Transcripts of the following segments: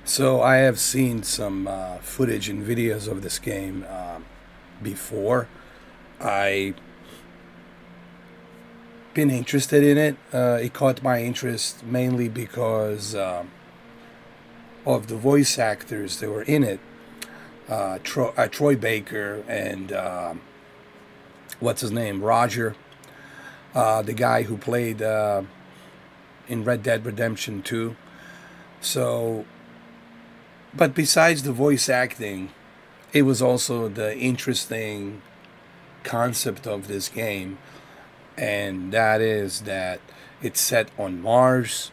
So I have seen some footage and videos of this game before. I been interested in it. It caught my interest mainly because of the voice actors that were in it. Troy Baker and what's his name, Roger, the guy who played in Red Dead Redemption 2. So, but besides the voice acting, it was also the interesting concept of this game, and that is that it's set on Mars,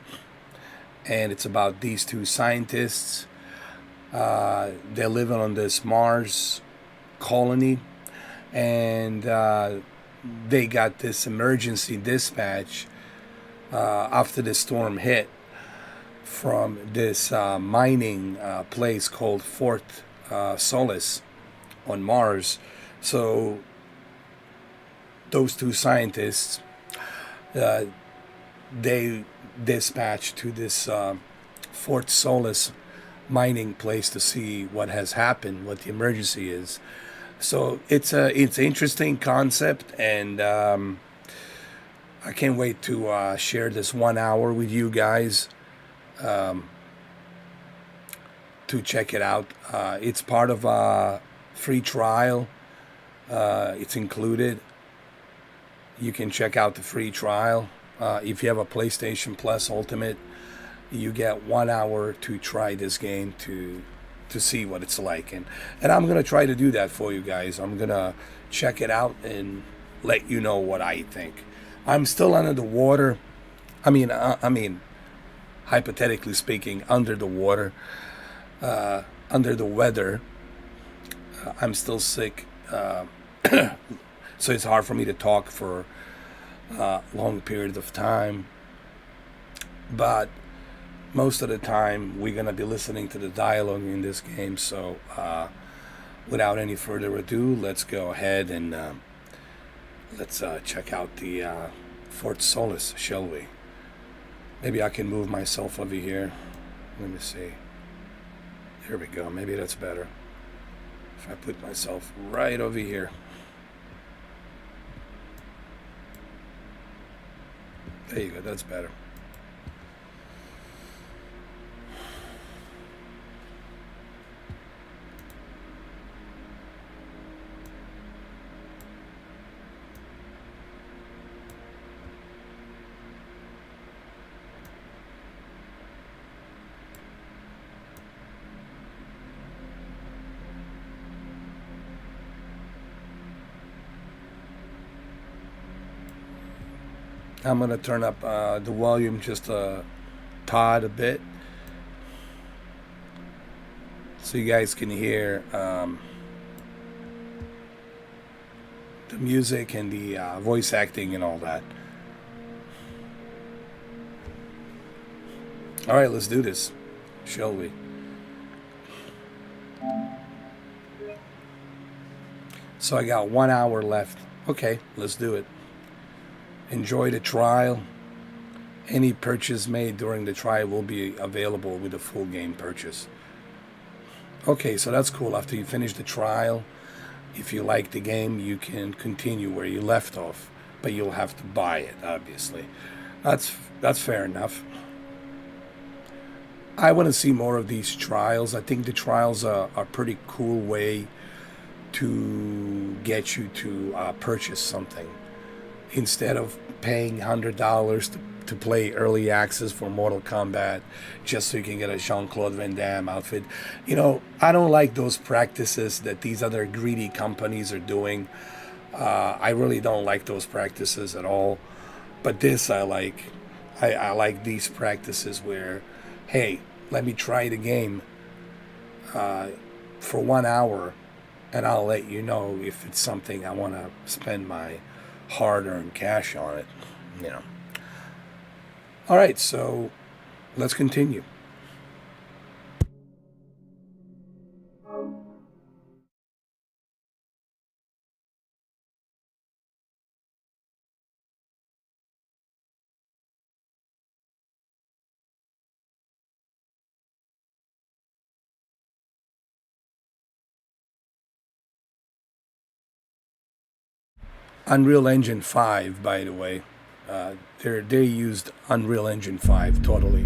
and it's about these two scientists. They're living on this Mars colony, and they got this emergency dispatch after the storm hit from this mining place called Fort Solis on Mars. So those two scientists, uh, they dispatched to this Fort Solis mining place to see what has happened, what the emergency is. So it's an interesting concept, and I can't wait to share this 1 hour with you guys to check it out. It's part of a free trial. It's included. You can check out the free trial. If you have a PlayStation Plus Ultimate, you get 1 hour to try this game to see what it's like, and I'm gonna try to do that for you guys. I'm gonna check it out and let you know what I think. I'm still under the water. I mean, hypothetically speaking, under the water, under the weather. I'm still sick, so it's hard for me to talk for long period of time. But most of the time, we're gonna be listening to the dialogue in this game. So, without any further ado, let's go ahead and let's check out the Fort Solis, shall we? Maybe I can move myself over here. Let me see. Here we go. Maybe that's better. If I put myself right over here. There you go. That's better. I'm gonna turn up the volume just a tad a bit, so you guys can hear the music and the voice acting and all that. All right, let's do this, shall we? So I got 1 hour left. Okay, let's do it. Enjoy the trial. Any purchase made during the trial will be available with a full game purchase. Okay, so that's cool. After you finish the trial, if you like the game, you can continue where you left off, but you'll have to buy it, obviously. That's fair enough. I want to see more of these trials. I think the trials are a pretty cool way to get you to purchase something instead of paying $100 to play early access for Mortal Kombat just so you can get a Jean Claude Van Damme outfit. I don't like those practices that these other greedy companies are doing. I really don't like those practices at all. But this I like. I like these practices where, hey, let me try the game for 1 hour, and I'll let you know if it's something I want to spend my hard-earned cash on it. You know. All right, so let's continue. Unreal Engine 5, by the way. They used Unreal Engine 5 totally.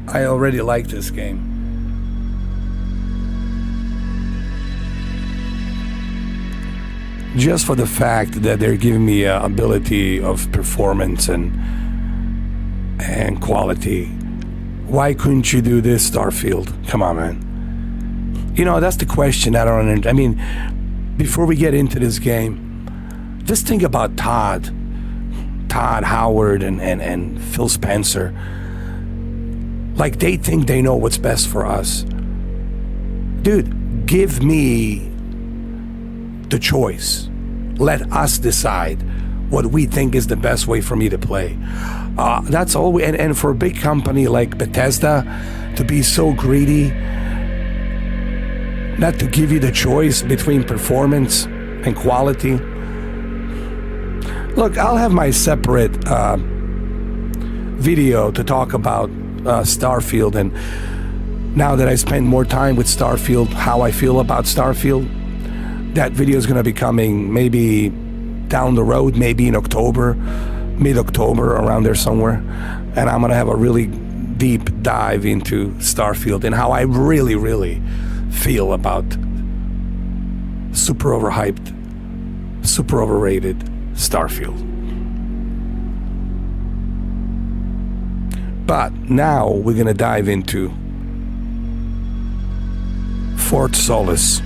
I already like this game. Just for the fact that they're giving me ability of performance and quality. Why couldn't you do this, Starfield? Come on, man. You know, that's the question I don't. I mean, before we get into this game, just think about Todd Howard, and Phil Spencer. Like, they think they know what's best for us. Dude, give me the choice. Let us decide what we think is the best way for me to play. That's all. And for a big company like Bethesda to be so greedy, not to give you the choice between performance and quality. Look, I'll have my separate video to talk about Starfield, and now that I spend more time with Starfield, how I feel about Starfield, that video is going to be coming maybe down the road, maybe in October, mid-October, around there somewhere, and I'm going to have a really deep dive into Starfield and how I really, really feel about super overhyped, super overrated Starfield. But now we're going to dive into Fort Solis.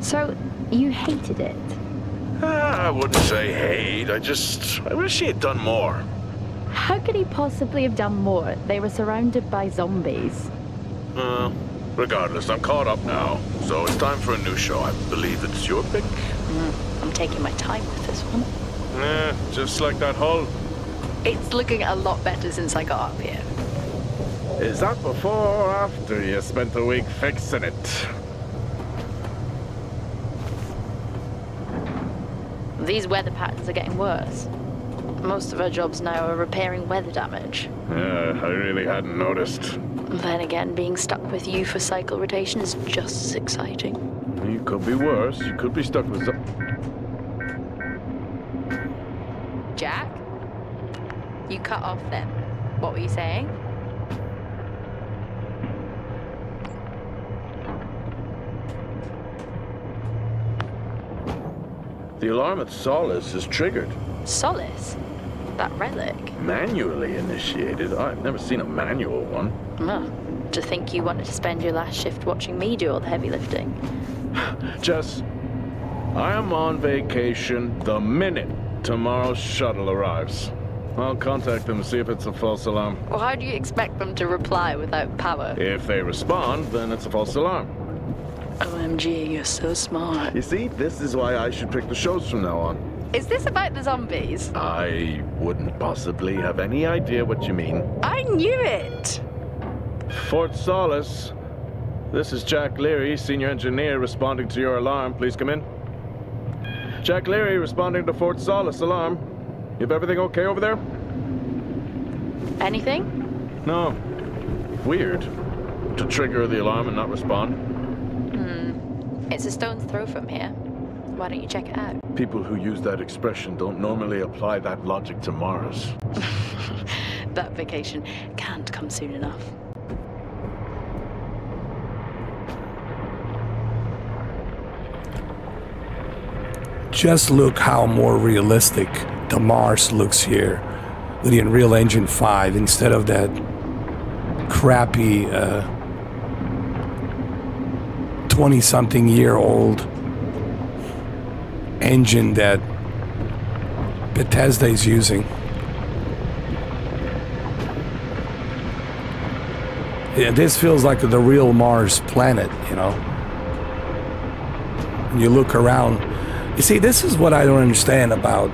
So, you hated it? I wouldn't say hate, I wish he had done more. How could he possibly have done more? They were surrounded by zombies. Regardless, I'm caught up now, so it's time for a new show. I believe it's your pick. I'm taking my time with this one. Just like that hull. It's looking a lot better since I got up here. Is that before or after you spent a week fixing it? These weather patterns are getting worse. Most of our jobs now are repairing weather damage. Yeah, I really hadn't noticed. Then again, being stuck with you for cycle rotation is just as exciting. You could be worse. You could be stuck with Jack? You cut off then. What were you saying? The alarm at Solis is triggered. Solis? That relic? Manually initiated? I've never seen a manual one. to think you wanted to spend your last shift watching me do all the heavy lifting. Jess, I am on vacation the minute tomorrow's shuttle arrives. I'll contact them and see if it's a false alarm. Well, how do you expect them to reply without power? If they respond, then it's a false alarm. OMG, you're so smart. You see, this is why I should pick the shows from now on. Is this about the zombies? I wouldn't possibly have any idea what you mean. I knew it! Fort Solis. This is Jack Leary, senior engineer, responding to your alarm. Please come in. Jack Leary responding to Fort Solis alarm. You have everything okay over there? Anything? No. Weird. To trigger the alarm and not respond. It's a stone's throw from here. Why don't you check it out? People who use that expression don't normally apply that logic to Mars. That vacation can't come soon enough. Just look how more realistic the Mars looks here with the Unreal Engine 5 instead of that crappy 20-something-year-old engine that Bethesda is using. Yeah, this feels like the real Mars planet, you know. When you look around, you see, this is what I don't understand about.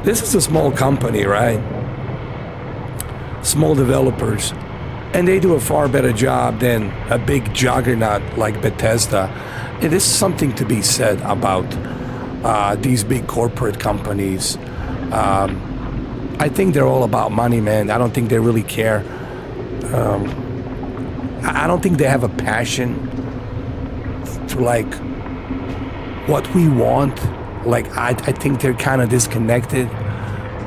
This is a small company, right? Small developers. And they do a far better job than a big juggernaut like Bethesda. It is something to be said about these big corporate companies. I think they're all about money, man. I don't think they really care. I don't think they have a passion for like what we want. Like I think they're kind of disconnected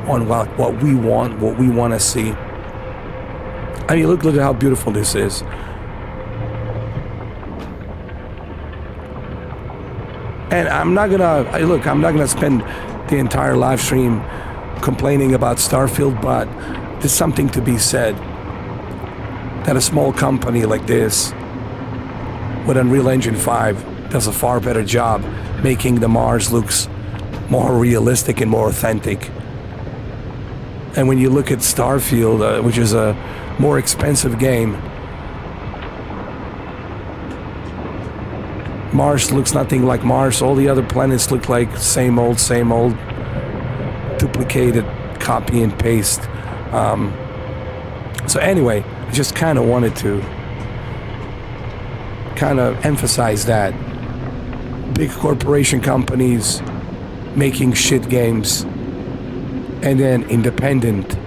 on what we want to see. I mean, look at how beautiful this is. And I'm not gonna spend the entire live stream complaining about Starfield, but there's something to be said that a small company like this with Unreal Engine 5 does a far better job making the Mars looks more realistic and more authentic. And when you look at Starfield, which is a more expensive game, Mars looks nothing like Mars. All the other planets look like same old, duplicated copy and paste. So anyway, I just kind of wanted to kind of emphasize that. Big corporation companies making shit games, and then independent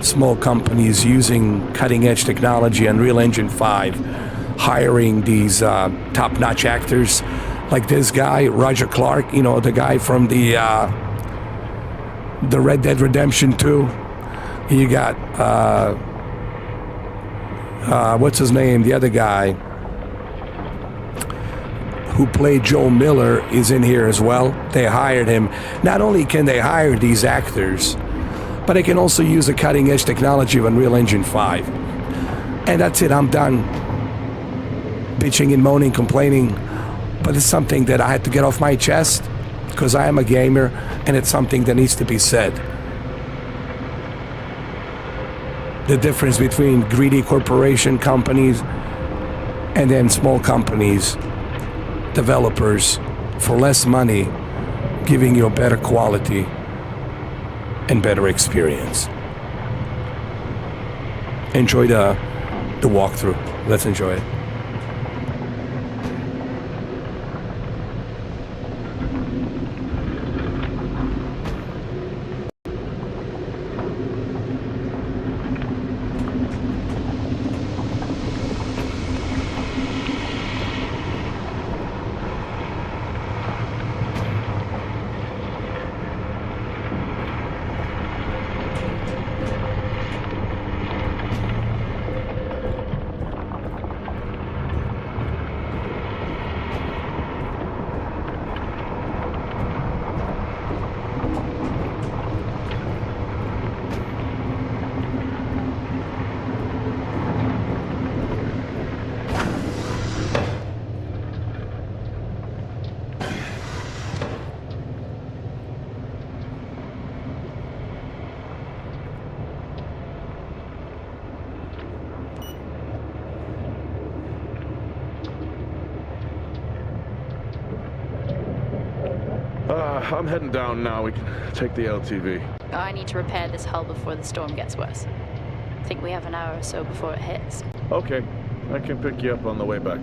small companies using cutting-edge technology, Unreal Engine 5, hiring these top-notch actors like this guy, Roger Clark, you know, the guy from the Red Dead Redemption 2. You got, what's his name? The other guy who played Joel Miller is in here as well. They hired him. Not only can they hire these actors, but they can also use the cutting-edge technology of Unreal Engine 5. And that's it, I'm done bitching and moaning, complaining. But it's something that I had to get off my chest because I am a gamer, and it's something that needs to be said. The difference between greedy corporation companies and then small companies, developers, for less money, giving you a better quality and better experience. Enjoy the walkthrough. Let's enjoy it. I'm heading down now. We can take the LTV. I need to repair this hull before the storm gets worse. I think we have an hour or so before it hits. Okay, I can pick you up on the way back.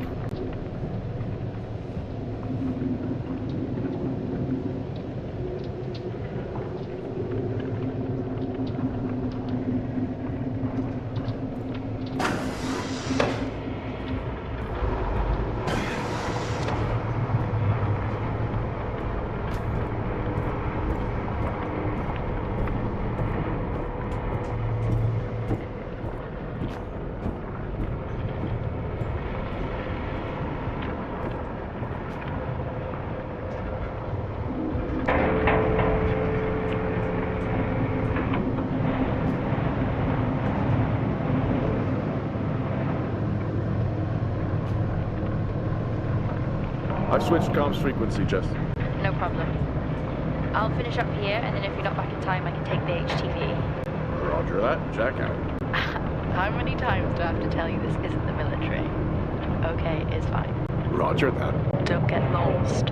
I've switched comms frequency, Jess. No problem. I'll finish up here, and then if you're not back in time, I can take the HTV. Roger that. Jack out. How many times do I have to tell you this isn't the military? Okay, it's fine. Roger that. Don't get lost.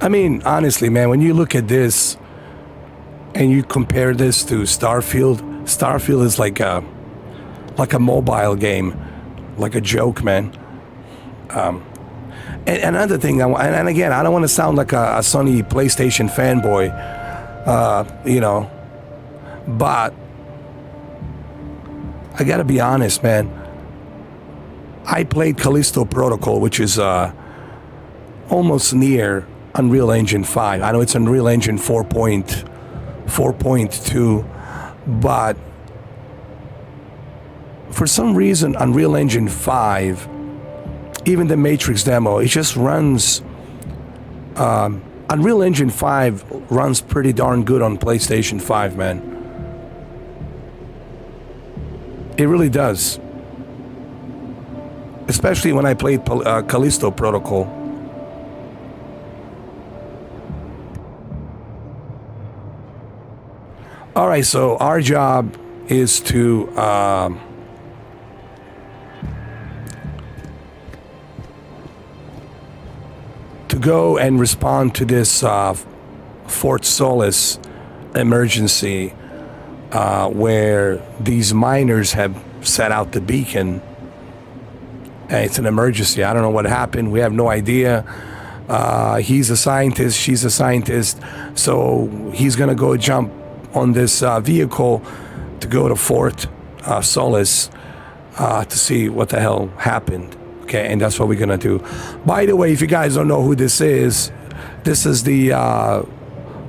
I mean, honestly, man, when you look at this and you compare this to Starfield is like a mobile game, like a joke, man. And another thing, and again, I don't want to sound like a Sony PlayStation fanboy, but I gotta be honest, man. I played Callisto Protocol, which is almost near Unreal Engine 5. I know it's Unreal Engine 4.2, but for some reason, Unreal Engine 5, even the Matrix demo, it just runs. Unreal Engine 5 runs pretty darn good on PlayStation 5, man. It really does. Especially when I played Callisto Protocol. All right, so our job is to go and respond to this Fort Solis emergency where these miners have set out the beacon. And it's an emergency. I don't know what happened. We have no idea. He's a scientist. She's a scientist. So he's going to go jump on this vehicle to go to Fort Solis to see what the hell happened. Okay, and that's what we're gonna do. By the way, if you guys don't know who this is the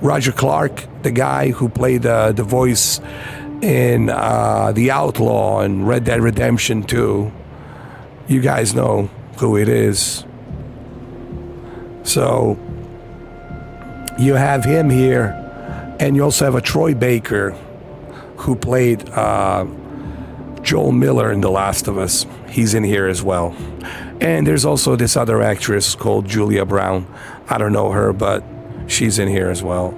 Roger Clark, the guy who played the voice in The Outlaw and Red Dead Redemption 2. You guys know who it is. So you have him here. And you also have a Troy Baker who played Joel Miller in The Last of Us. He's in here as well. And there's also this other actress called Julia Brown. I don't know her, but she's in here as well.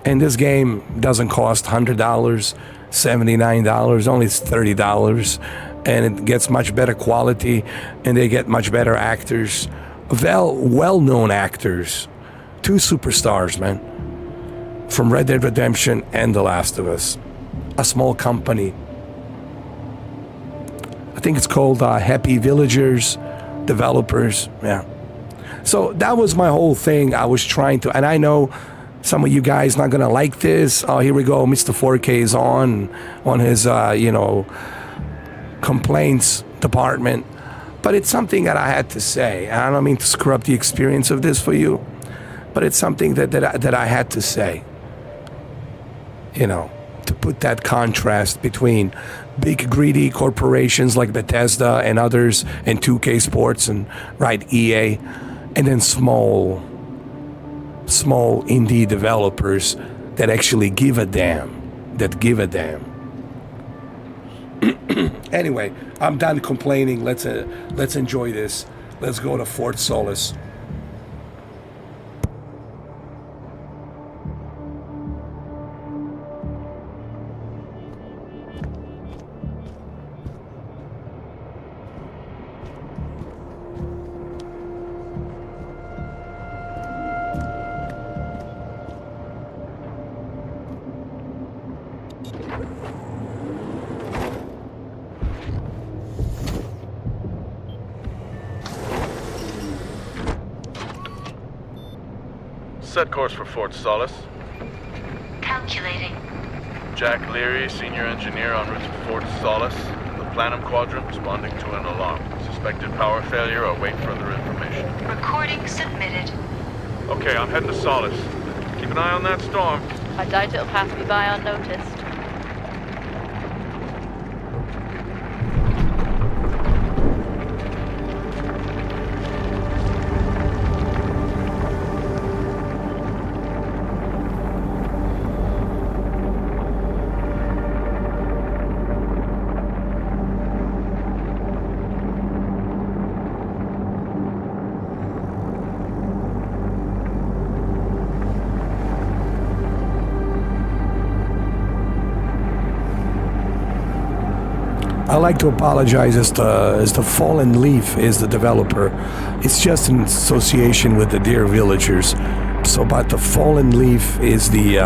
And this game doesn't cost $100, $79, only $30. And it gets much better quality, and they get much better actors. Well-known actors. 2 superstars, man, from Red Dead Redemption and The Last of Us. A small company. I think it's called Happy Villagers Developers. Yeah. So that was my whole thing. I was trying to, and I know some of you guys not gonna like this. Oh, here we go. Mr. 4K is on his, complaints department. But it's something that I had to say. I don't mean to screw up the experience of this for you. But it's something that I had to say, to to put that contrast between big greedy corporations like Bethesda and others, and 2K Sports and EA, and then small indie developers that actually give a damn. Anyway, I'm done complaining. Let's enjoy this. Let's go to Fort Solis. Set course for Fort Solis. Calculating. Jack Leary, senior engineer en route to Fort Solis. The Planum Quadrant responding to an alarm. Suspected power failure or wait further information. Recording submitted. Okay, I'm heading to Solis. Keep an eye on that storm. I doubt it'll pass me by unnoticed. I like to apologize as the Fallen Leaf is the developer. It's just in association with the Dear Villagers. So, but the Fallen Leaf is the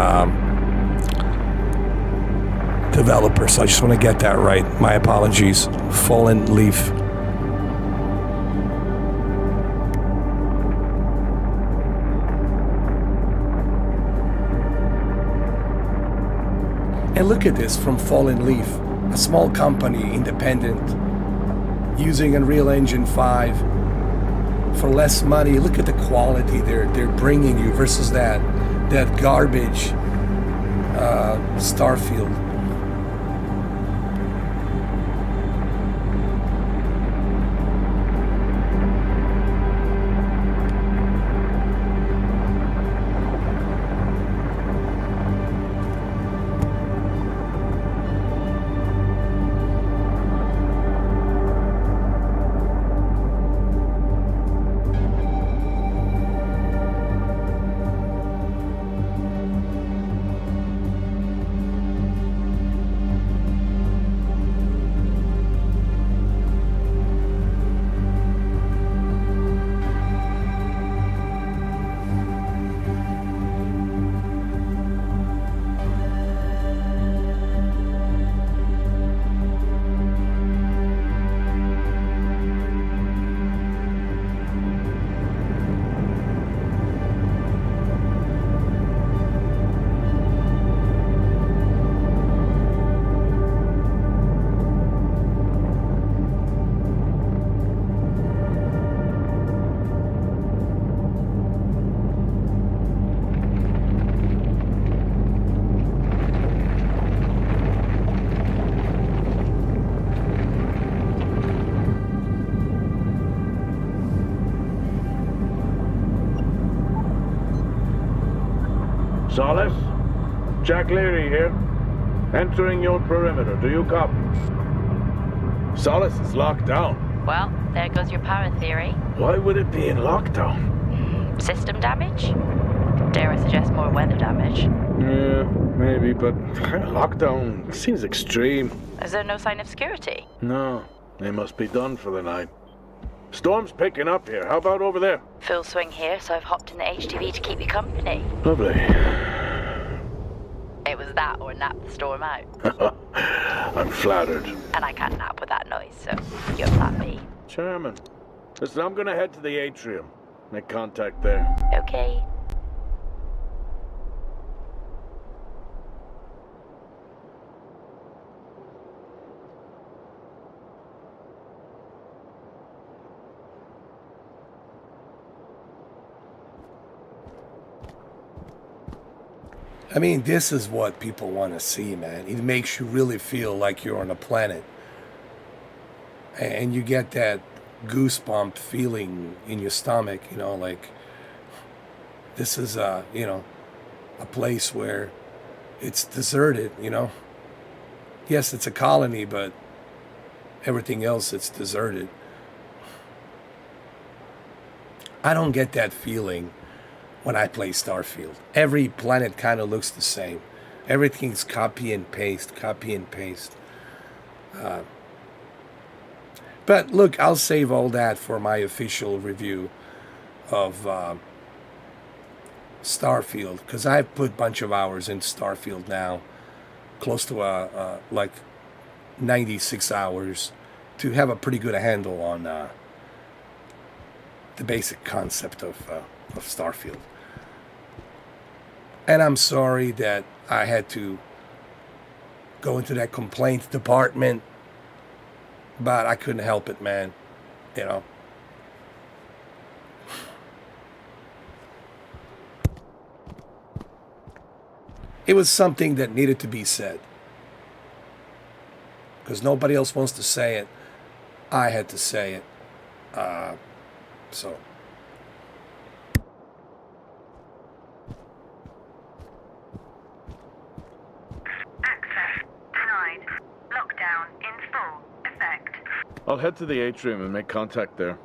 developer. So I just want to get that right. My apologies. Fallen Leaf. And look at this from Fallen Leaf. A small company, independent, using Unreal Engine 5 for less money. Look at the quality they're bringing you versus that garbage Starfield. Solis? Jack Leary here. Entering your perimeter. Do you copy? Solis is locked down. Well, there goes your power theory. Why would it be in lockdown? System damage? Dare I suggest more weather damage? Yeah, maybe, but lockdown seems extreme. Is there no sign of security? No, they must be done for the night. Storm's picking up here. How about over there? Full swing here, so I've hopped in the HTV to keep you company. Lovely. It was that or nap the storm out. I'm flattered. And I can't nap with that noise, so you're plan B. Chairman, listen, I'm gonna head to the atrium. Make contact there. Okay. I mean, this is what people want to see, man. It makes you really feel like you're on a planet. And you get that goosebump feeling in your stomach, you know, like this is a place where it's deserted, you know. Yes, it's a colony, but everything else, it's deserted. I don't get that feeling when I play Starfield. Every planet kind of looks the same. Everything's copy and paste, copy and paste. But look, I'll save all that for my official review of Starfield, because I've put a bunch of hours into Starfield now, close to like 96 hours, to have a pretty good handle on the basic concept of Starfield. And I'm sorry that I had to go into that complaint department, but I couldn't help it, man. You know. It was something that needed to be said. Because nobody else wants to say it. I had to say it. So. Access denied. Lockdown in full effect. I'll head to the atrium and make contact there.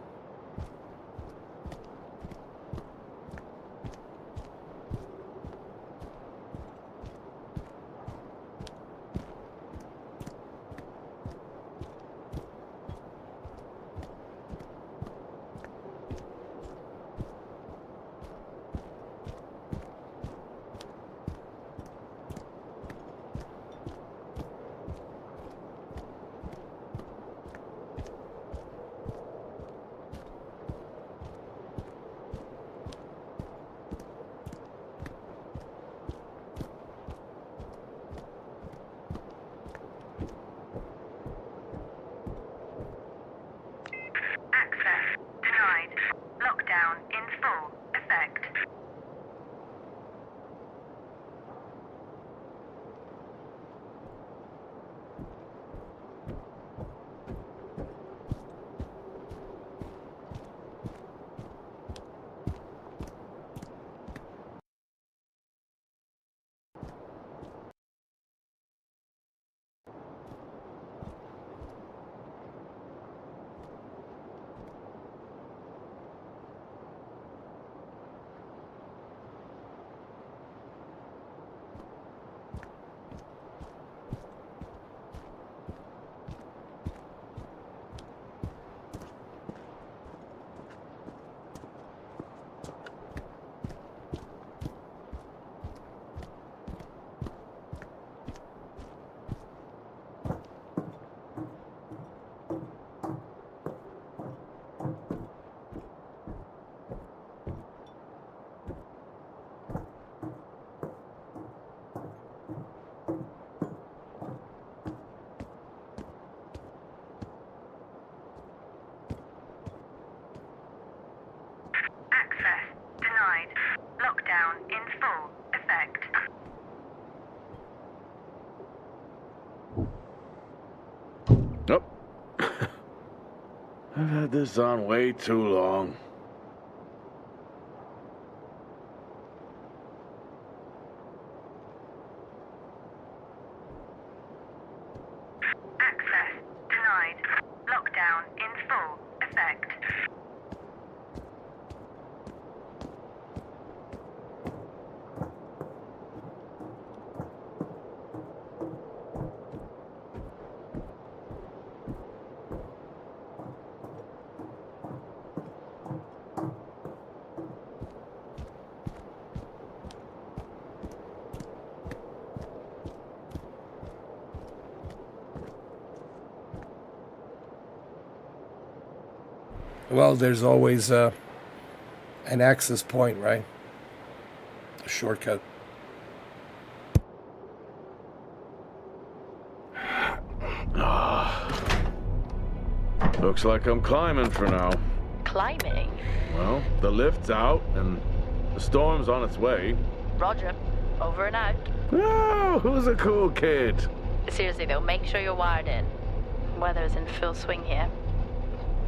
Nope. I've had this on way too long. Access denied. Lockdown in full effect. Well, there's always an access point, right? A shortcut. Looks like I'm climbing for now. Climbing? Well, the lift's out and the storm's on its way. Roger. Over and out. Oh, who's a cool kid? Seriously though, make sure you're wired in. Weather is in full swing here.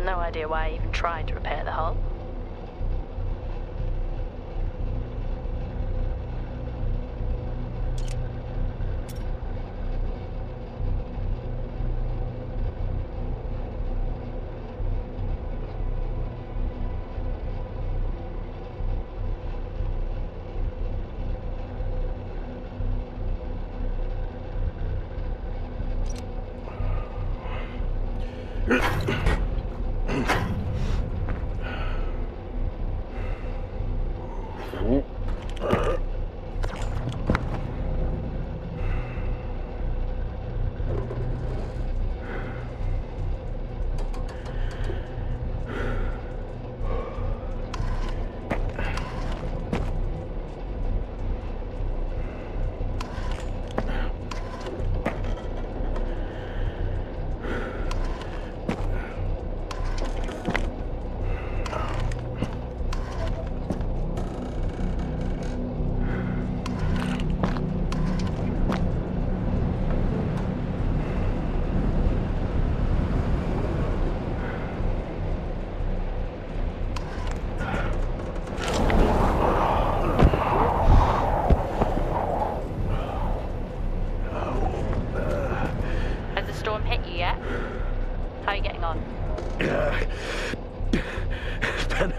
No idea why I even tried to repair the hull.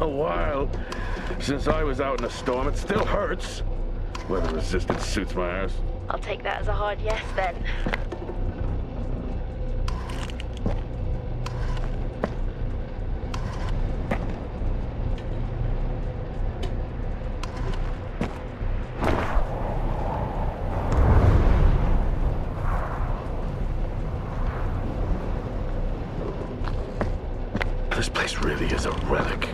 A while since I was out in a storm. It still hurts. Weather resistance suits my arse. I'll take that as a hard yes then. This place really is a relic.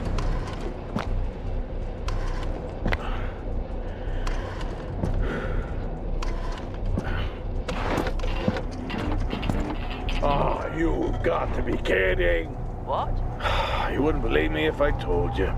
Oh, you've got to be kidding. What? You wouldn't believe me if I told you.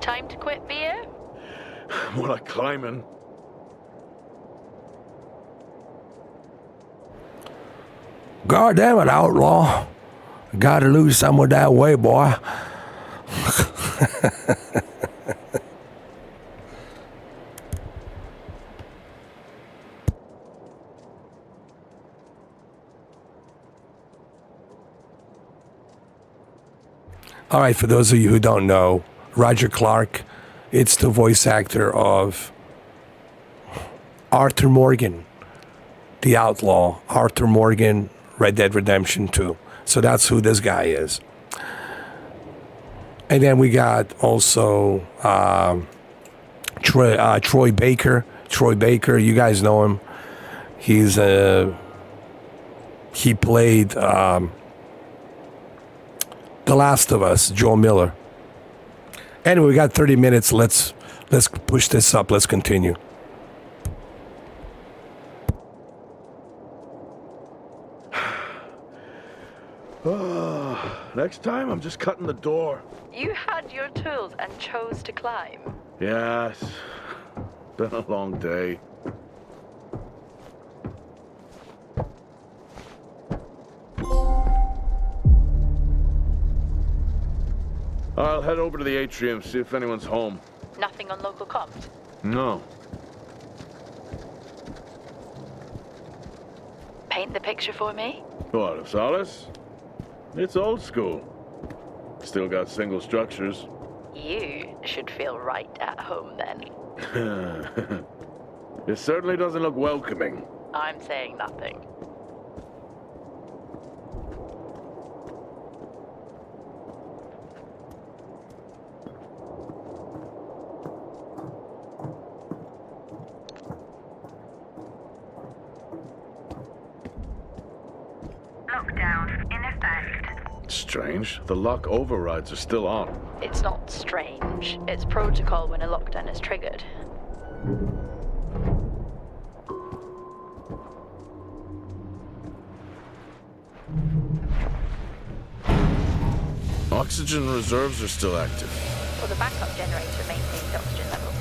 Time to quit beer? More like climbing. God damn it, outlaw. Gotta lose some of that way, boy. All right, for those of you who don't know, Roger Clark, it's the voice actor of Arthur Morgan, the outlaw. Arthur Morgan, Red Dead Redemption 2. So that's who this guy is. And then we got also Troy Baker. Troy Baker, you guys know him. He's He played The Last of Us, Joel Miller. Anyway, we got 30 minutes. Let's push this up. Let's continue. Next time, I'm just cutting the door. You had your tools and chose to climb. Yes. Been a long day. I'll head over to the atrium, see if anyone's home. Nothing on local comms? No. Paint the picture for me? What, of Solis? It's old school. Still got single structures. You should feel right at home then. It certainly doesn't look welcoming. I'm saying nothing. Lockdown in effect. Strange. The lock overrides are still on. It's not strange. It's protocol when a lockdown is triggered. Oxygen reserves are still active. Well, the backup generator maintains the oxygen level.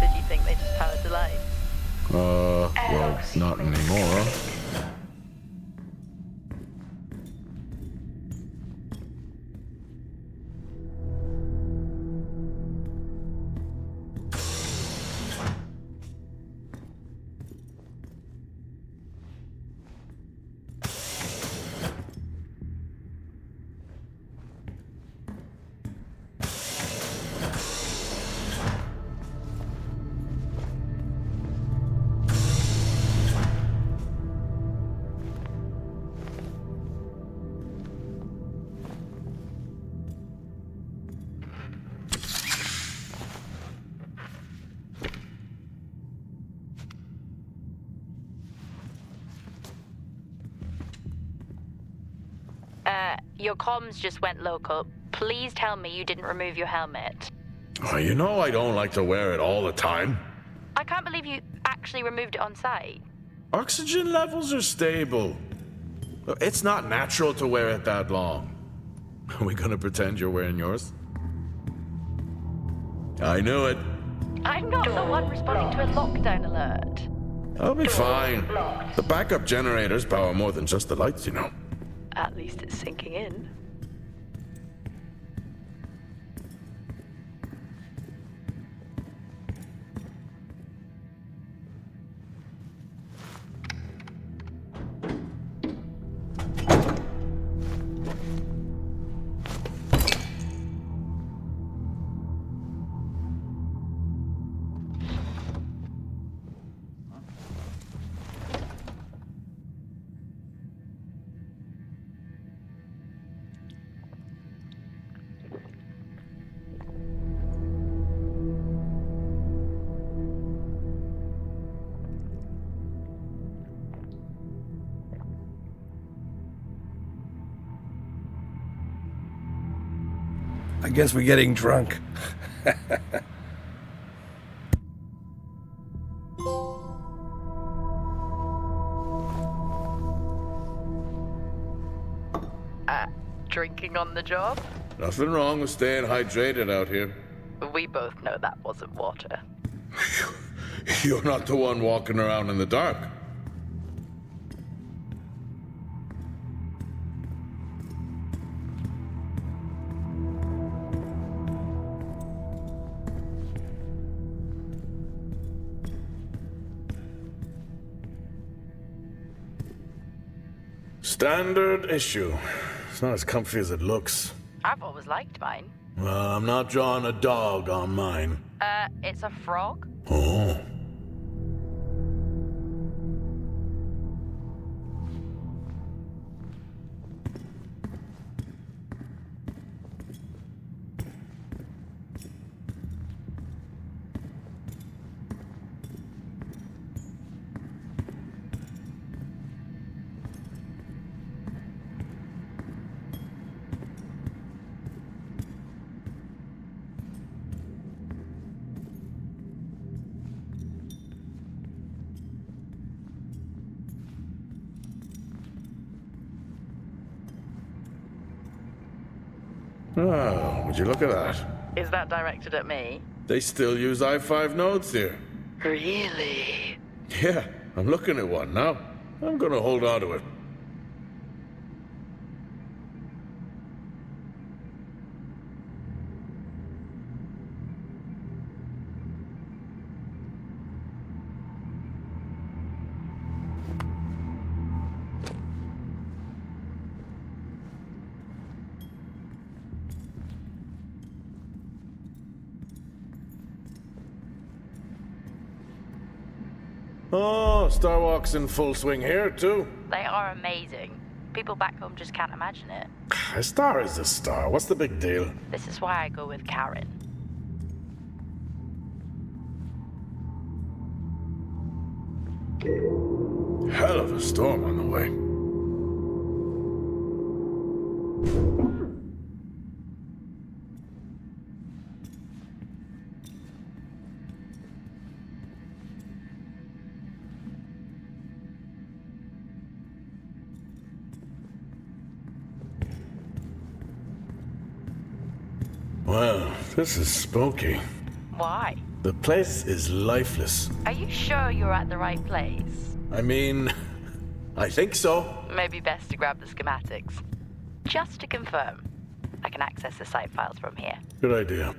Did you think they just powered the light? Well, not anymore. Your comms just went local. Please tell me you didn't remove your helmet. Oh, you know I don't like to wear it all the time. I can't believe you actually removed it on site. Oxygen levels are stable. It's not natural to wear it that long. Are we gonna pretend you're wearing yours? I knew it. I'm not the one responding to a lockdown alert. I'll be fine. The backup generators power more than just the lights, you know. At least it's sinking in. I guess we're getting drunk. Drinking on the job? Nothing wrong with staying hydrated out here. We both know that wasn't water. You're not the one walking around in the dark. Standard issue. It's not as comfy as it looks. I've always liked mine. Well, I'm not drawing a dog on mine. It's a frog? Oh. Oh, would you look at that? Is that directed at me? They still use i5 nodes here. Really? Yeah, I'm looking at one now. I'm gonna hold on to it. Oh, Starwalk's in full swing here, too. They are amazing. People back home just can't imagine it. A star is a star. What's the big deal? This is why I go with Karen. Hell of a storm on the way. Well, this is spooky. Why? The place is lifeless. Are you sure you're at the right place? I mean, I think so. Maybe best to grab the schematics. Just to confirm, I can access the site files from here. Good idea.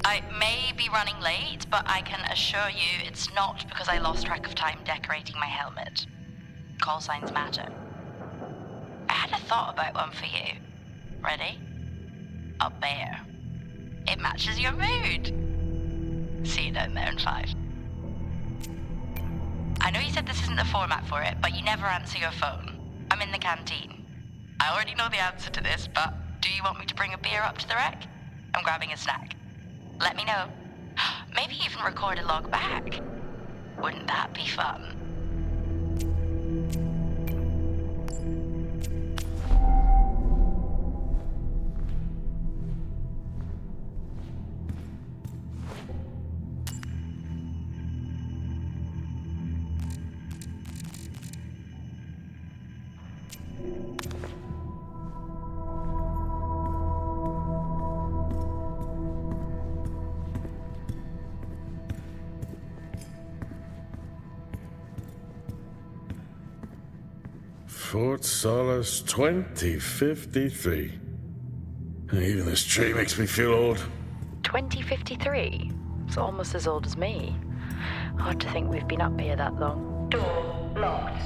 I may be running late, but I can assure you it's not because I lost track of time decorating my helmet. Call signs matter. I had a thought about one for you. Ready? A bear. It matches your mood. See you down there in 5. I know you said this isn't the format for it, but you never answer your phone. I'm in the canteen. I already know the answer to this, but do you want me to bring a beer up to the wreck? I'm grabbing a snack. Let me know. Maybe even record a log back. Wouldn't that be fun? Fort Solis 2053. Even this tree makes me feel old. 2053? It's almost as old as me. Hard to think we've been up here that long. Door locked.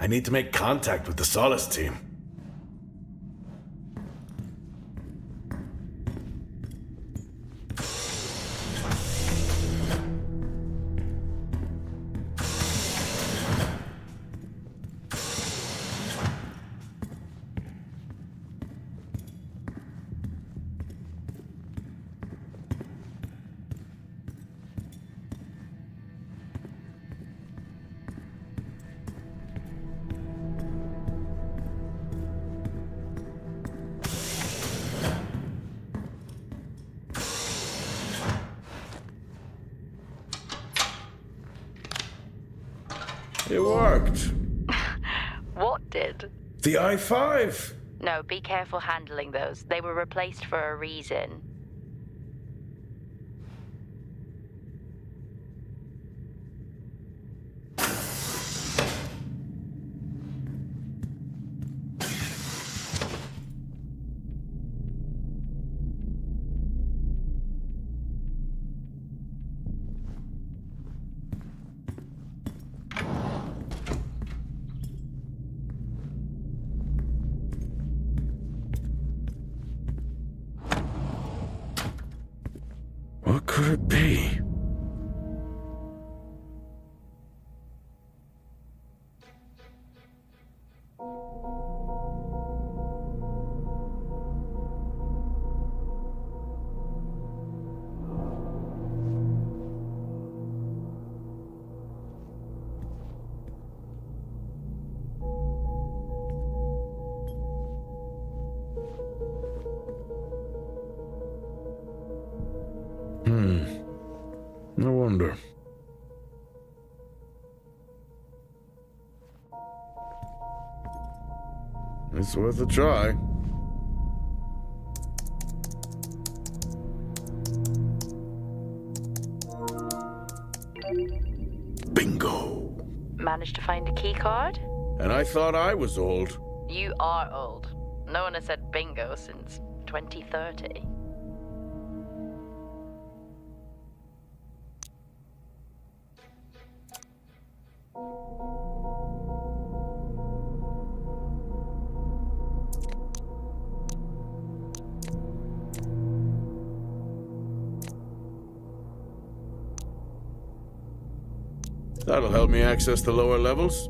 I need to make contact with the Solis team. It worked. What did? The i5. No, be careful handling those. They were replaced for a reason. What could it be? No wonder. It's worth a try. Bingo! Managed to find a key card? And I thought I was old. You are old. No one has said bingo since 2030. That'll help me access the lower levels.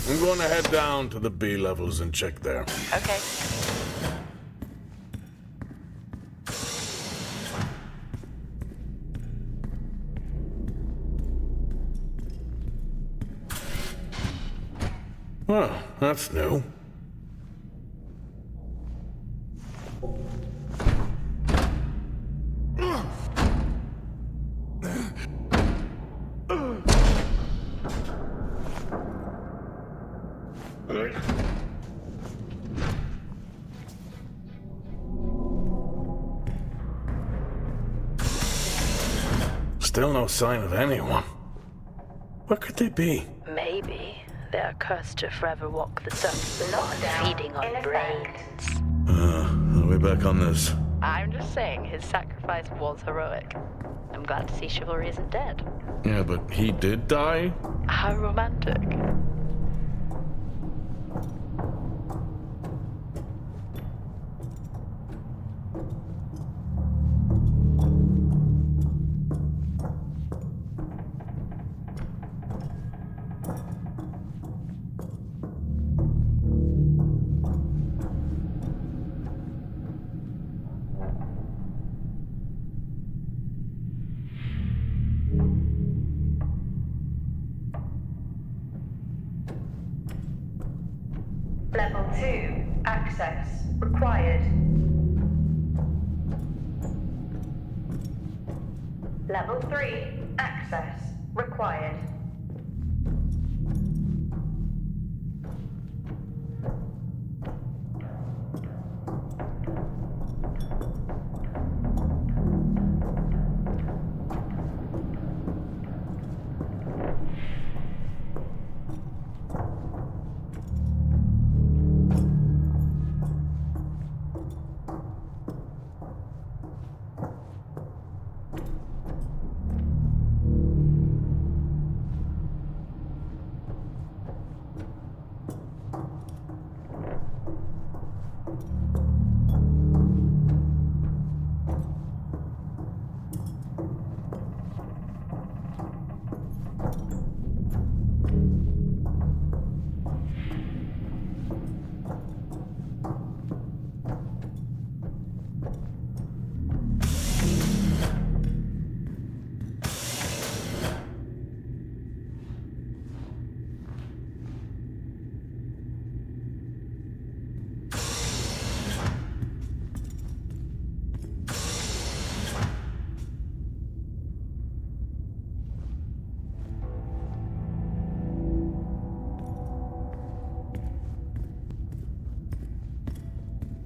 I'm going to head down to the B levels and check there. Okay. Well, that's new. Still no sign of anyone. What could they be? Maybe they're cursed to forever walk the surface of feeding on brains. Are we back on this? I'm just saying his sacrifice was heroic. I'm glad to see chivalry isn't dead. Yeah, but he did die? How romantic. Level 2. Access required. Level 3. Access required.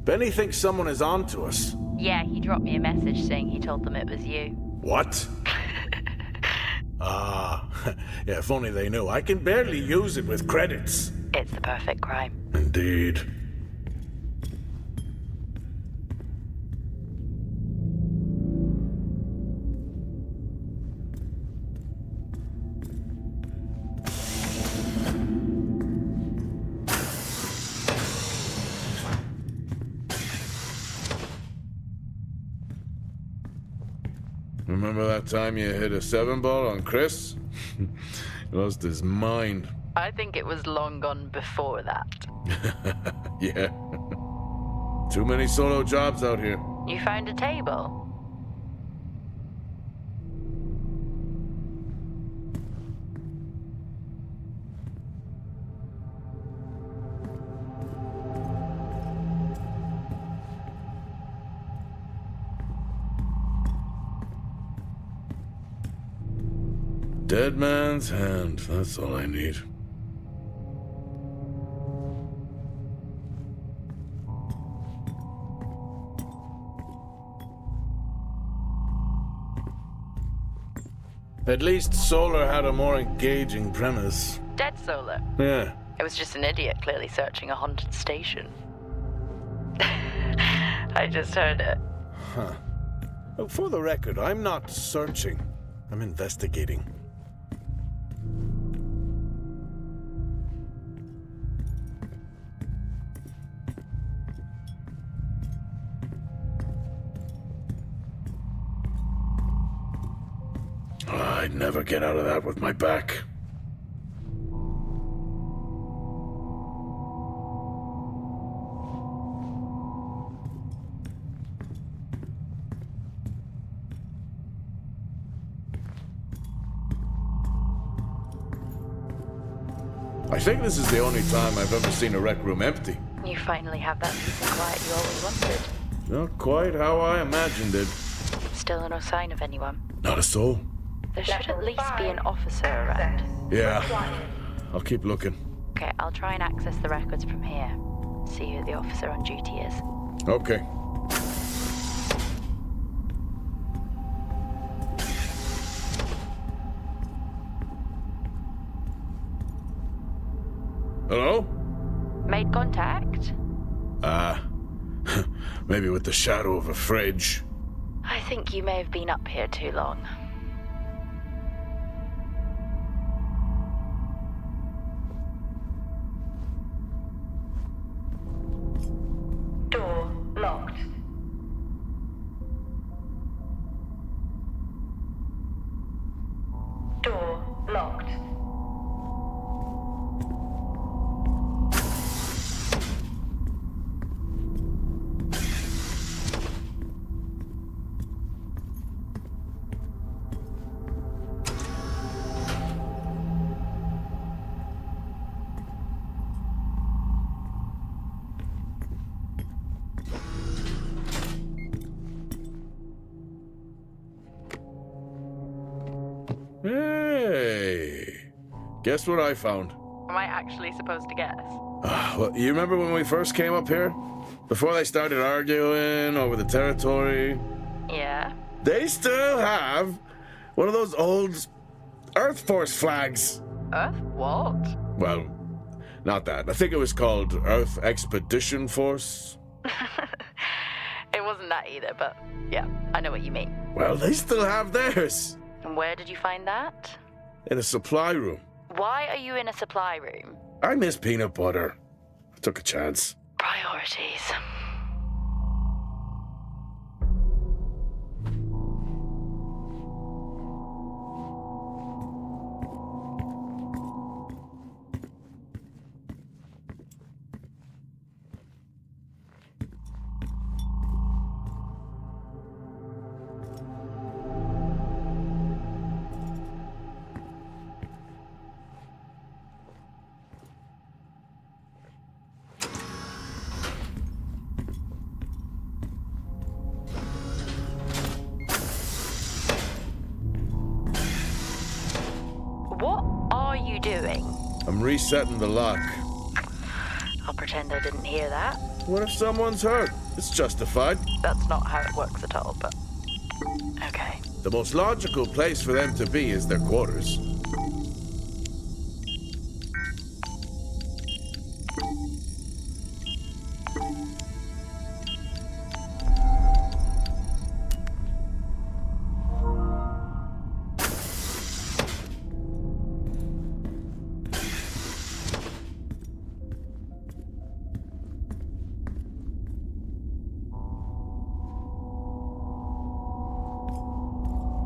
Benny thinks someone is on to us. Yeah, he dropped me a message saying he told them it was you. What? Yeah, if only they knew. I can barely use it with credits. It's the perfect crime. Indeed. Remember that time you hit a 7-ball on Chris? He lost his mind. I think it was long gone before that. Yeah. Too many solo jobs out here. You found a table? Dead man's hand. That's all I need. At least Solar had a more engaging premise. Dead Solar? Yeah. It was just an idiot clearly searching a haunted station. I just heard it. Huh. For the record, I'm not searching. I'm investigating. I'd never get out of that with my back. I think this is the only time I've ever seen a rec room empty. You finally have that peace and quiet you always wanted. Not quite how I imagined it. Still no sign of anyone. Not a soul. There should at least be an officer around. Yeah. I'll keep looking. Okay, I'll try and access the records from here. See who the officer on duty is. Okay. Hello? Made contact? Maybe with the shadow of a fridge. I think you may have been up here too long. Door locked. Door locked. Hey, guess what I found? Am I actually supposed to guess? Well, you remember when we first came up here? Before they started arguing over the territory? Yeah? They still have one of those old Earth Force flags. Earth what? Well, not that. I think it was called Earth Expedition Force. It wasn't that either, but yeah, I know what you mean. Well, they still have theirs. And where did you find that? In a supply room. Why are you in a supply room? I miss peanut butter. I took a chance. Priorities. What are you doing? I'm resetting the lock. I'll pretend I didn't hear that. What if someone's hurt? It's justified. That's not how it works at all, but... Okay. The most logical place for them to be is their quarters.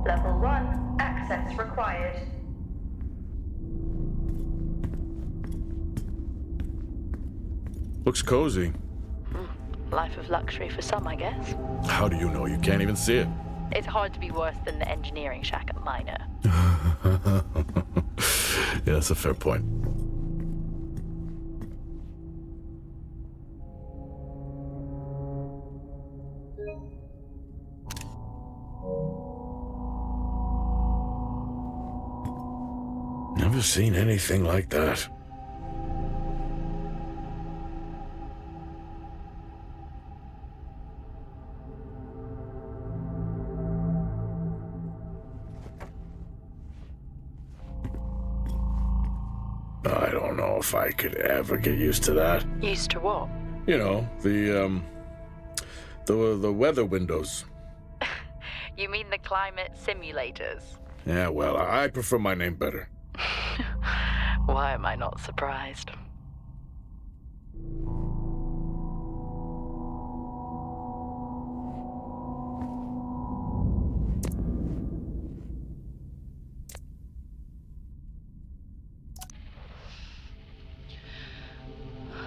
Level 1, access required. Looks cozy. Life of luxury for some, I guess. How do you know? You can't even see it. It's hard to be worse than the engineering shack at Minor. Yeah, that's a fair point. Never seen anything like that. I don't know if I could ever get used to that. Used to what? You know, the weather windows. You mean the climate simulators? Yeah, well, I prefer my name better. Why am I not surprised?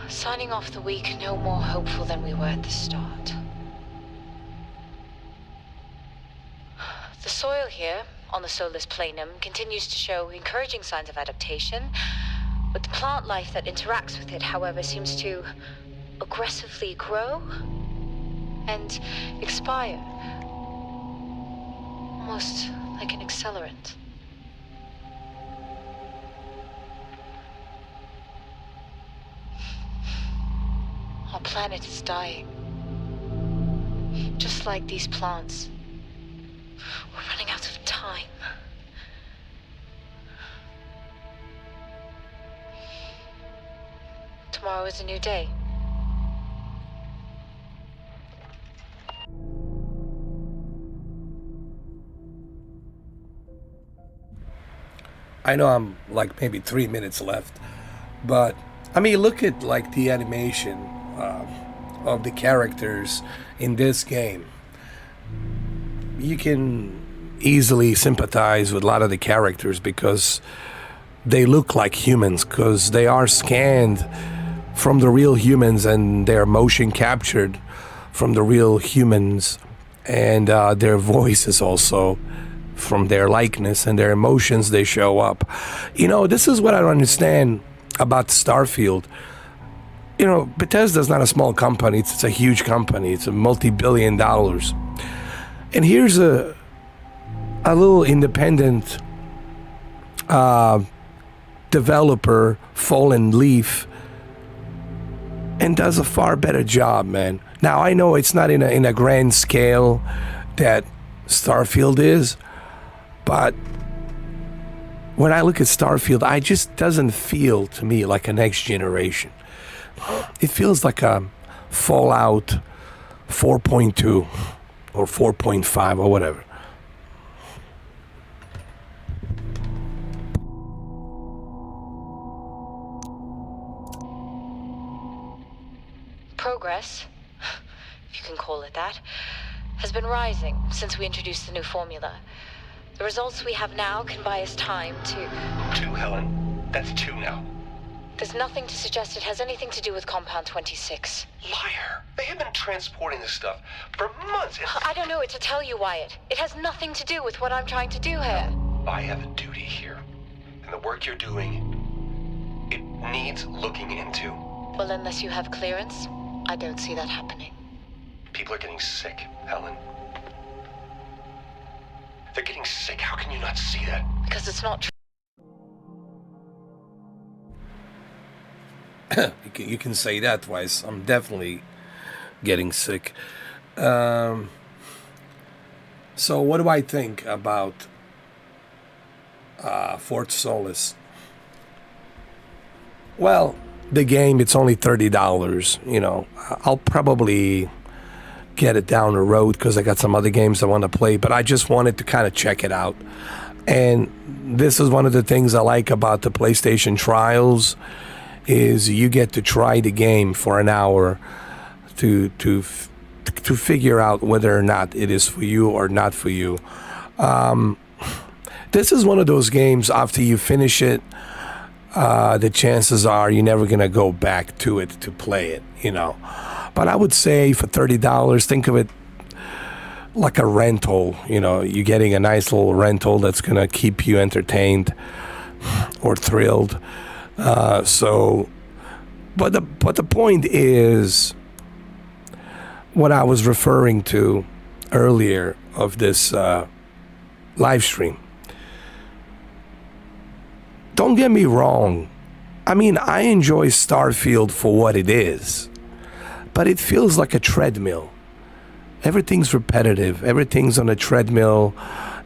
Signing off the week no more hopeful than we were at the start. The soil here, on the Solis Planum, continues to show encouraging signs of adaptation, but the plant life that interacts with it, however, seems to aggressively grow and expire. Almost like an accelerant. Our planet is dying. Just like these plants. We're running out of time. Tomorrow is a new day. I know I'm like maybe 3 minutes left, but I mean, look at like the animation of the characters in this game. You can easily sympathize with a lot of the characters because they look like humans, because they are scanned from the real humans and their motion captured from the real humans, and their voices also from their likeness, and their emotions they show up. You know, this is what I don't understand about Starfield. You know, Bethesda's not a small company, it's a huge company, it's a multi-billion dollars. And here's a little independent developer, Fallen Leaf, and does a far better job, man. Now, I know it's not in a grand scale that Starfield is, but when I look at Starfield, it just doesn't feel to me like a next generation. It feels like a Fallout 4.2 or 4.5 or whatever. Progress, if you can call it that, has been rising since we introduced the new formula. The results we have now can buy us time to... 2, Helen. That's 2 now. There's nothing to suggest it has anything to do with Compound 26. Liar. They have been transporting this stuff for months. I don't know what to tell you, Wyatt. It has nothing to do with what I'm trying to do here. I have a duty here. And the work you're doing, it needs looking into. Well, unless you have clearance, I don't see that happening. People are getting sick, Helen. They're getting sick. How can you not see that? Because it's not true. You can say that twice. I'm definitely getting sick. So what do I think about Fort Solis? Well, the game, it's only $30. You know, I'll probably get it down the road because I got some other games I want to play, but I just wanted to kind of check it out. And this is one of the things I like about the PlayStation Trials is you get to try the game for an hour to figure out whether or not it is for you or not for you. This is one of those games, after you finish it, the chances are you're never going to go back to it to play it, you know. But I would say for $30, think of it like a rental. You know, you're getting a nice little rental that's going to keep you entertained or thrilled. But the point is what I was referring to earlier of this live stream. Don't get me wrong. I mean, I enjoy Starfield for what it is, but it feels like a treadmill. Everything's repetitive. Everything's on a treadmill.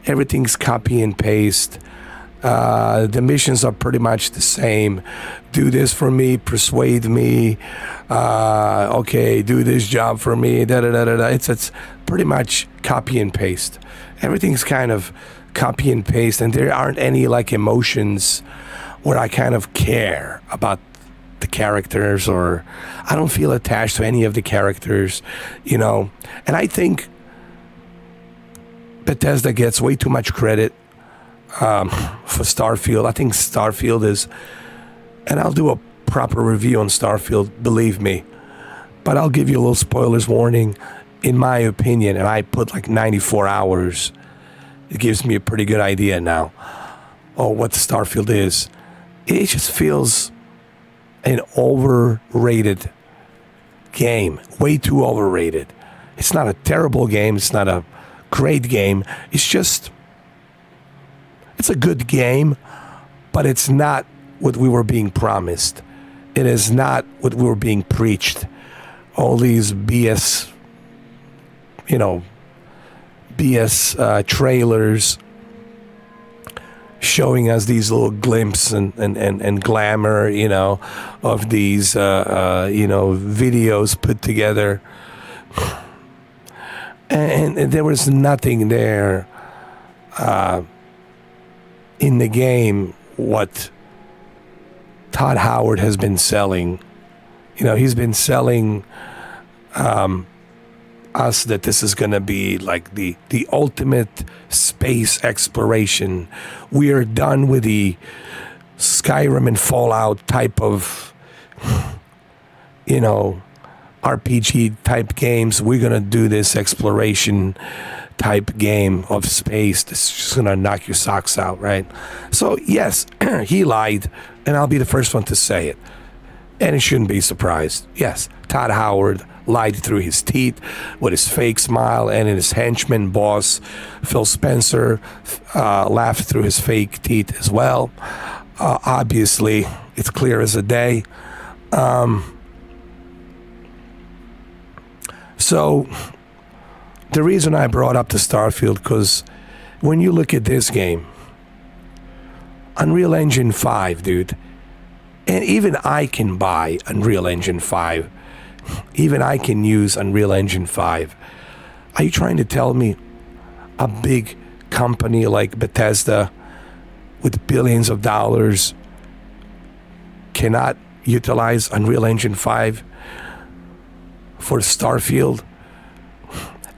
Everything's copy and paste. The missions are pretty much the same. Do this for me, persuade me. Okay, do this job for me. It's pretty much copy and paste. Everything's kind of copy and paste, and there aren't any like emotions where I kind of care about the characters, or I don't feel attached to any of the characters, you know. And I think Bethesda gets way too much credit for Starfield. I think Starfield is, and I'll do a proper review on Starfield, believe me, but I'll give you a little spoilers warning. In my opinion, and I put like 94 hours, it gives me a pretty good idea now what Starfield is. It just feels an overrated game, way too overrated. It's not a terrible game, it's not a great game, it's a good game, but it's not what we were being promised. It is not what we were being preached. All these BS, trailers showing us these little glimpses and glamour, of these, videos put together. And there was nothing there in the game what Todd Howard has been selling. He's been selling us that this is going to be like the ultimate space exploration. We are done with the Skyrim and Fallout type of, RPG type games. We're going to do this exploration type game of space that's just going to knock your socks out, right? So, yes, he lied, and I'll be the first one to say it. And it shouldn't be surprised. Yes, Todd Howard lied through his teeth with his fake smile, and his henchman boss, Phil Spencer, laughed through his fake teeth as well. Obviously, it's clear as a day. So, the reason I brought up the Starfield, because when you look at this game, Unreal Engine 5, dude, and even I can buy Unreal Engine 5. Even I can use Unreal Engine 5. Are you trying to tell me a big company like Bethesda with billions of dollars cannot utilize Unreal Engine 5 for Starfield?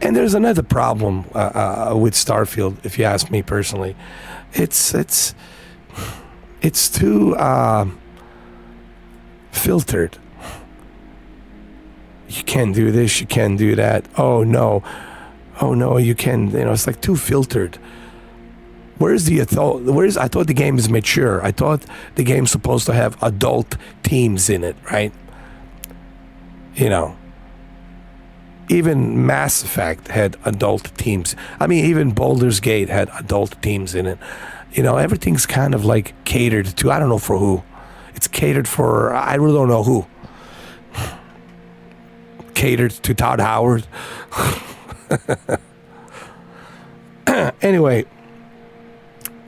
And there's another problem with Starfield, if you ask me personally. It's too filtered. You can't do this, you can't do that. Oh no, you can. It's like too filtered. I thought the game is mature. I thought the game's supposed to have adult themes in it, right? Even Mass Effect had adult themes. I mean, even Baldur's Gate had adult themes in it. Everything's kind of like catered to, I don't know for who. It's catered for, I really don't know who. Catered to Todd Howard. Anyway,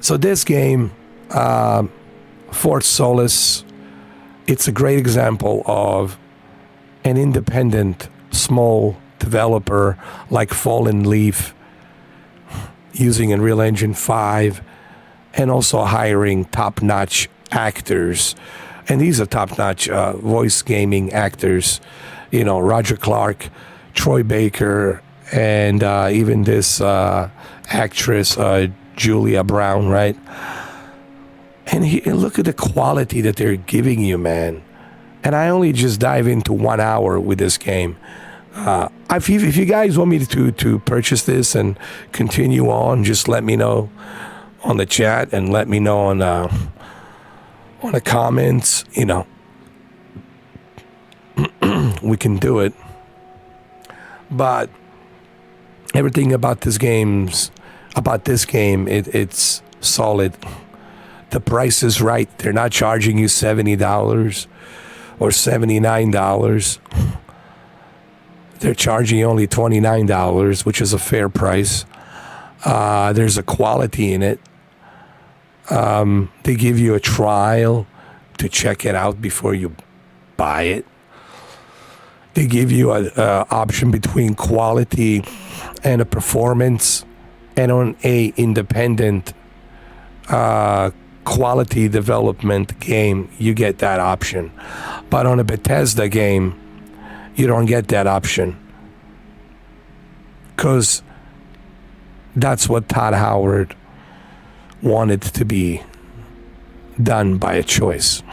so this game, Fort Solis, it's a great example of an independent, small developer like Fallen Leaf using Unreal Engine 5 and also hiring top-notch actors. And these are top-notch voice gaming actors. Roger Clark, Troy Baker, and even this actress, Julia Brown, right? And look at the quality that they're giving you, man. And I only just dive into 1 hour with this game. If you guys want me to purchase this and continue on, just let me know on the chat and let me know on the comments. We can do it. But everything about this game, it's solid. The price is right. They're not charging you $70 or $79. They're charging you only $29, which is a fair price. There's a quality in it. They give you a trial to check it out before you buy it. They give you an option between quality and a performance, and on a independent quality development game, you get that option. But on a Bethesda game, you don't get that option, because that's what Todd Howard wanted to be done by a choice.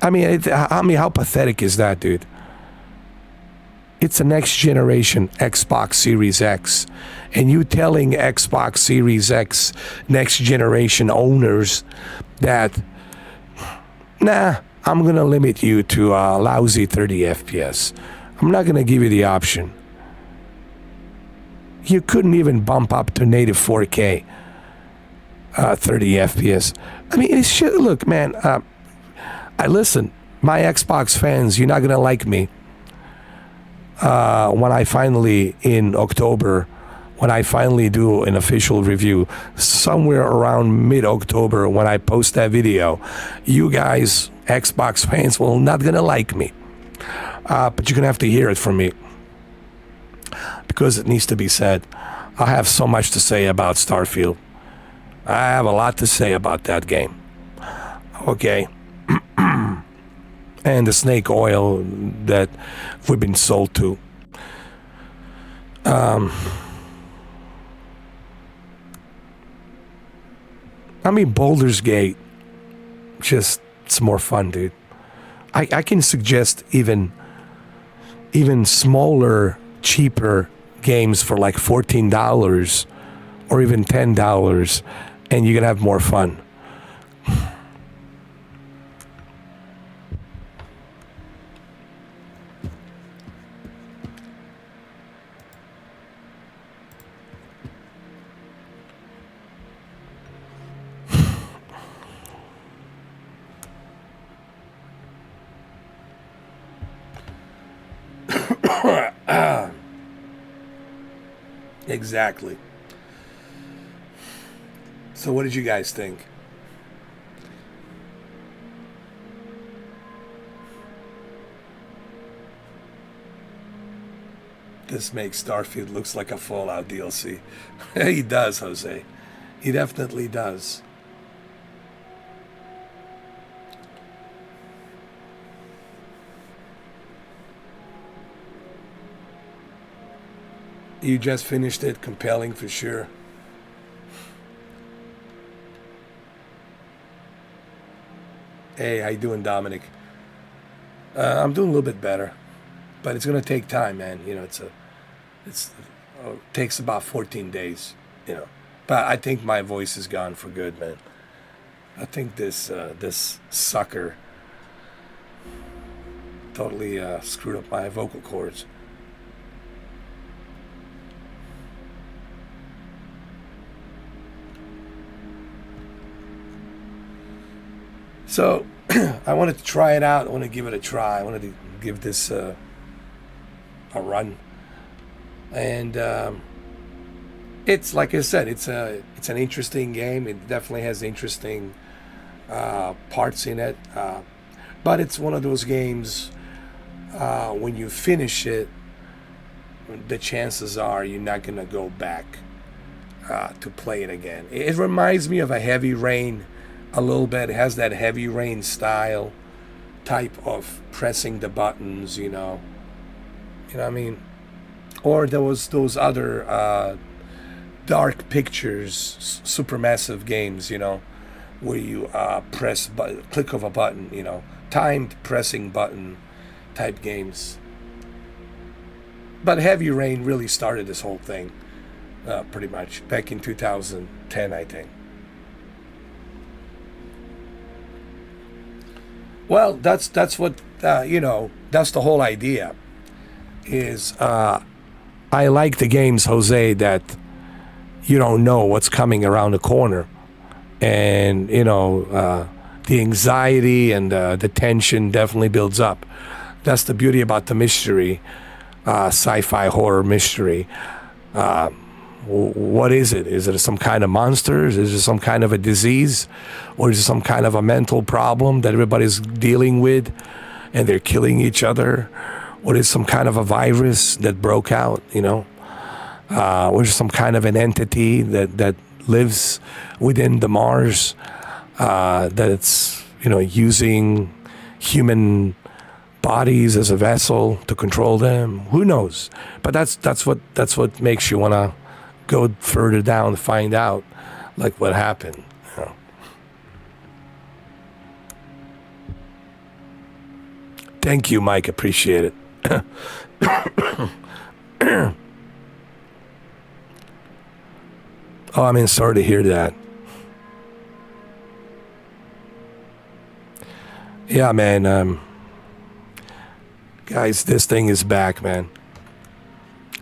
I mean, how pathetic is that, dude? It's a next generation Xbox Series X, and you telling Xbox Series X next generation owners that, nah, I'm gonna limit you to a lousy 30 FPS. I'm not gonna give you the option. You couldn't even bump up to native 4K 30 FPS. I mean, it's shit. Look, man, listen, my Xbox fans, you're not gonna like me when I finally, in October, when I finally do an official review, somewhere around mid-October, when I post that video, you guys, Xbox fans, will not gonna like me. But you're gonna have to hear it from me, because it needs to be said. I have so much to say about Starfield. I have a lot to say about that game. Okay. And the snake oil that we've been sold to. I mean, Baldur's Gate, just, it's more fun, dude. I can suggest even smaller, cheaper games for like $14 or even $10, and you're gonna have more fun. Exactly. So what did you guys think? This makes Starfield looks like a Fallout DLC. He does, Jose. He definitely does. You just finished it, compelling for sure. Hey, how you doing, Dominic? I'm doing a little bit better, but it's gonna take time, man. You know, it takes about 14 days. You know, but I think my voice is gone for good, man. I think this sucker totally screwed up my vocal cords. So I wanted to try it out. I want to give it a try. I wanted to give this a run, and it's like I said, it's an interesting game. It definitely has interesting parts in it, but it's one of those games when you finish it, the chances are you're not gonna go back to play it again. It reminds me of a Heavy Rain. A little bit. It has that Heavy Rain style type of pressing the buttons, you know what I mean? Or there was those other Dark Pictures supermassive games, you know, where you click of a button, you know, timed pressing button type games. But Heavy Rain really started this whole thing, pretty much back in 2010, I think. Well, that's what you know. That's the whole idea. Is I like the games, Jose, that you don't know what's coming around the corner, and you know the anxiety and the tension definitely builds up. That's the beauty about the mystery, sci-fi horror mystery. What is it? Is it some kind of monsters? Is it some kind of a disease? Or is it some kind of a mental problem that everybody's dealing with and they're killing each other? Or is it some kind of a virus that broke out, you know? Or is it some kind of an entity that lives within the Mars that it's, you know, using human bodies as a vessel to control them? Who knows? But that's what makes you want to go further down to find out, like, what happened. You know? Thank you, Mike. Appreciate it. Oh, I mean, sorry to hear that. Yeah, man. Guys, this thing is back, man.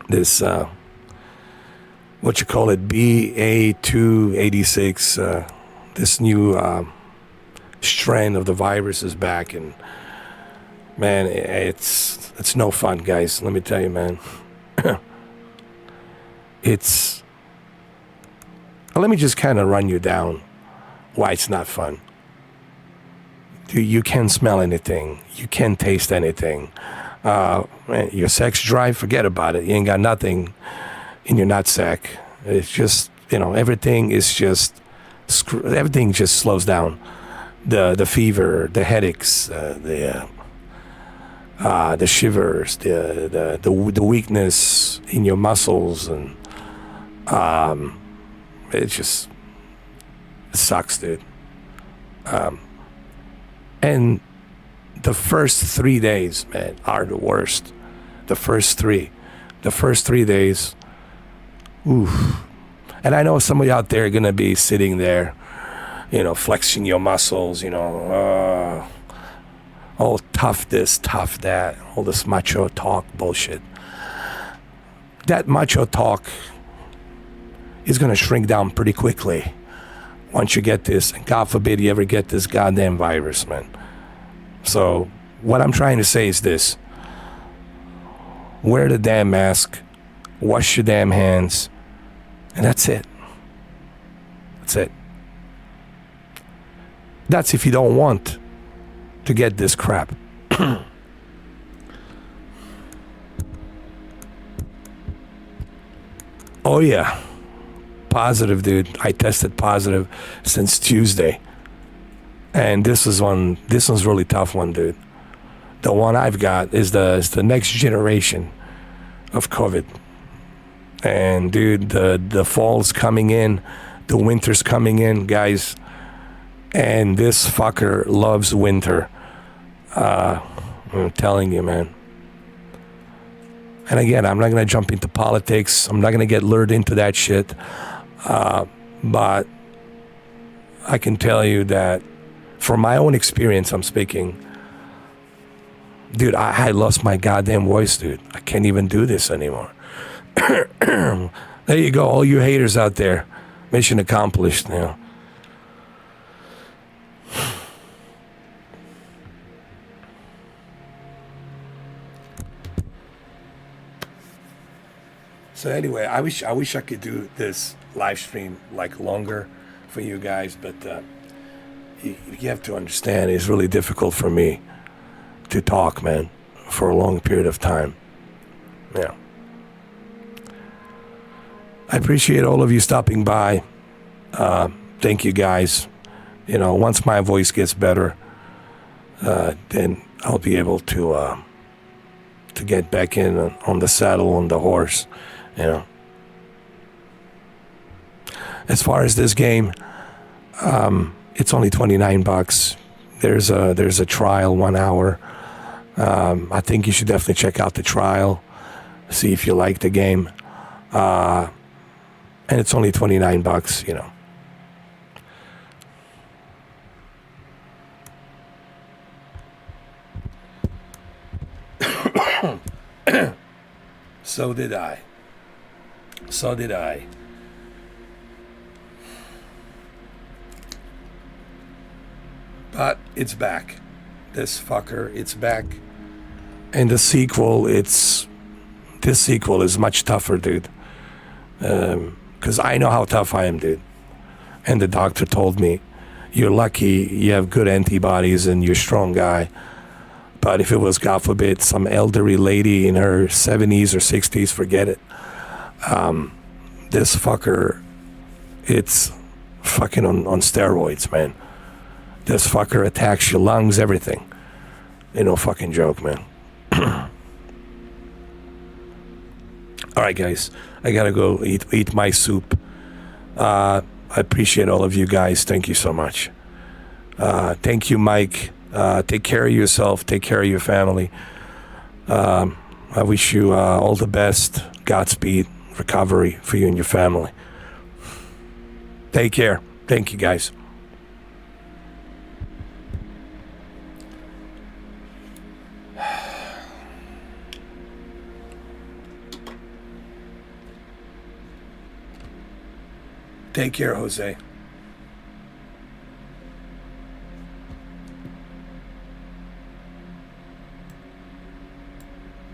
This what you call it, BA286, this new strand of the virus is back, and man, it's no fun, guys. Let me tell you, man. Let me just kind of run you down why it's not fun. You can't smell anything. You can't taste anything. Man, your sex drive, forget about it. You ain't got nothing in your nutsack. It's just, you know, everything just slows down. The fever, the headaches, the shivers, the weakness in your muscles, and it sucks, dude. And the first 3 days, man, are the worst. The first three days. Oof. And I know somebody out there gonna be sitting there, you know, flexing your muscles, you know, all tough this, tough that, all this macho talk bullshit. That macho talk is gonna shrink down pretty quickly once you get this, and God forbid you ever get this goddamn virus, man. So what I'm trying to say is this: wear the damn mask, wash your damn hands, and that's it. That's it. That's if you don't want to get this crap. Oh yeah, positive, dude. I tested positive since Tuesday, and this one's really tough one, dude. The one I've got is the next generation of COVID, and dude, the fall's coming in, the winter's coming in, guys, and this fucker loves winter. I'm telling you, man. And again, I'm not going to jump into politics. I'm not going to get lured into that shit. But I can tell you that from my own experience, I'm speaking. Dude, I lost my goddamn voice, dude. I can't even do this anymore. There you go, all you haters out there. Mission accomplished now. So anyway, I wish I could do this live stream like longer for you guys, but you have to understand it's really difficult for me to talk, man, for a long period of time. Yeah. I appreciate all of you stopping by. Thank you, guys. You know, once my voice gets better, then I'll be able to get back in on the saddle, on the horse. You know, as far as this game, it's only $29. There's a trial, 1 hour. I think you should definitely check out the trial, see if you like the game, and it's only $29. You know. So did I. But it's back. This fucker, it's back. And this sequel is much tougher, dude. Because I know how tough I am, dude. And the doctor told me, you're lucky you have good antibodies and you're a strong guy. But if it was, God forbid, some elderly lady in her 70s or 60s, forget it. This fucker, it's fucking on steroids, man. This fucker attacks your lungs, everything. Ain't no fucking joke, man. All right, guys. I gotta go eat my soup. I appreciate all of you guys. Thank you so much. Thank you, Mike. Take care of yourself. Take care of your family. I wish you all the best. Godspeed. Recovery for you and your family. Take care. Thank you, guys. Take care, Jose.